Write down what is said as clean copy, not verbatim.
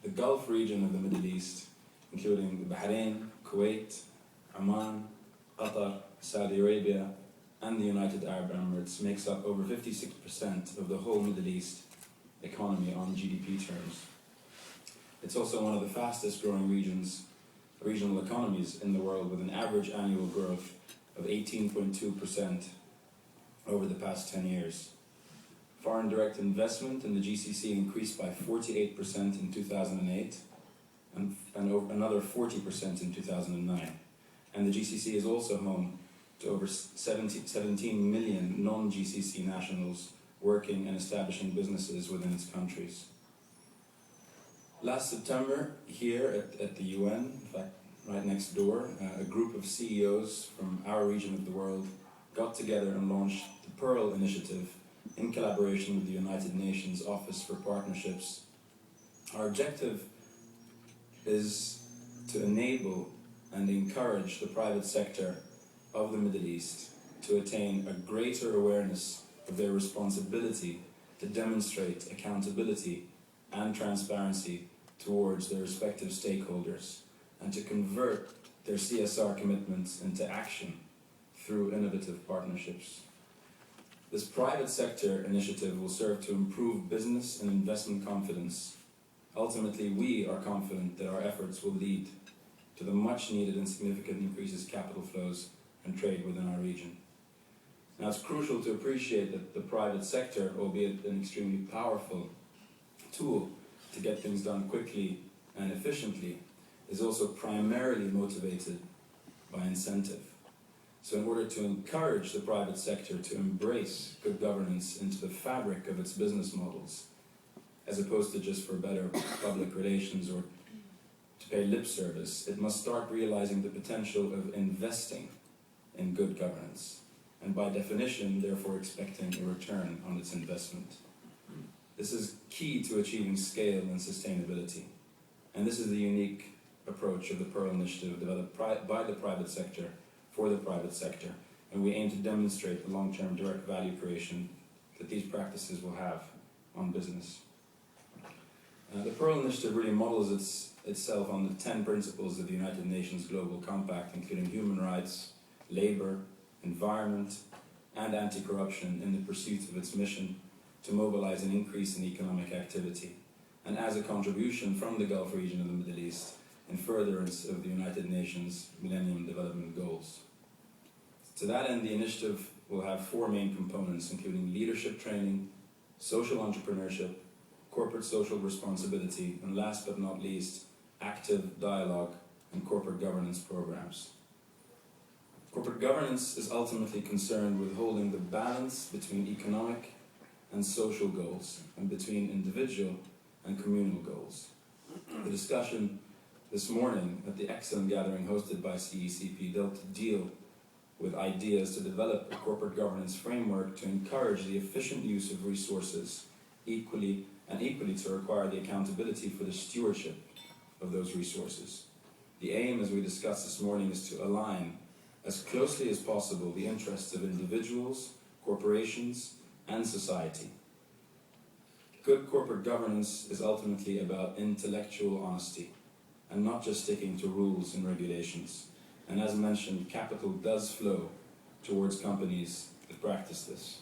the Gulf region of the Middle East, including Bahrain, Kuwait, Oman, Qatar, Saudi Arabia, and the United Arab Emirates, makes up over 56% of the whole Middle East economy on GDP terms. It's also one of the fastest growing regional economies in the world, with an average annual growth of 18.2% over the past 10 years. Foreign direct investment in the GCC increased by 48% in 2008 and another 40% in 2009. And the GCC is also home to over 17 million non-GCC nationals working and establishing businesses within its countries. Last September, here at the UN, in fact, right next door, a group of CEOs from our region of the world got together and launched the Pearl Initiative in collaboration with the United Nations Office for Partnerships. Our objective is to enable and encourage the private sector of the Middle East to attain a greater awareness of their responsibility to demonstrate accountability and transparency towards their respective stakeholders, and to convert their CSR commitments into action through innovative partnerships. This private sector initiative will serve to improve business and investment confidence. Ultimately, we are confident that our efforts will lead to the much needed and significant increases in capital flows and trade within our region. Now, it's crucial to appreciate that the private sector, albeit an extremely powerful tool to get things done quickly and efficiently, is also primarily motivated by incentive. So in order to encourage the private sector to embrace good governance into the fabric of its business models, as opposed to just for better public relations or to pay lip service, it must start realizing the potential of investing in good governance, and by definition, therefore expecting a return on its investment. This is key to achieving scale and sustainability, and this is the unique approach of the Pearl Initiative, developed by the private sector for the private sector, and we aim to demonstrate the long-term direct value creation that these practices will have on business. The Pearl Initiative really models itself on the 10 principles of the United Nations Global Compact, including human rights, labor, environment, and anti-corruption, in the pursuit of its mission to mobilize an increase in economic activity, and as a contribution from the Gulf region of the Middle East in furtherance of the United Nations Millennium Development Goals. To that end, the initiative will have 4 main components, including leadership training, social entrepreneurship, corporate social responsibility, and last but not least, active dialogue and corporate governance programs. Corporate governance is ultimately concerned with holding the balance between economic and social goals, and between individual and communal goals. The discussion this morning at the excellent gathering hosted by CECP dealt to deal with ideas to develop a corporate governance framework to encourage the efficient use of resources, equally to require the accountability for the stewardship of those resources. The aim, as we discussed this morning, is to align as closely as possible the interests of individuals, corporations, and society. Good corporate governance is ultimately about intellectual honesty and not just sticking to rules and regulations. And as mentioned, capital does flow towards companies that practice this.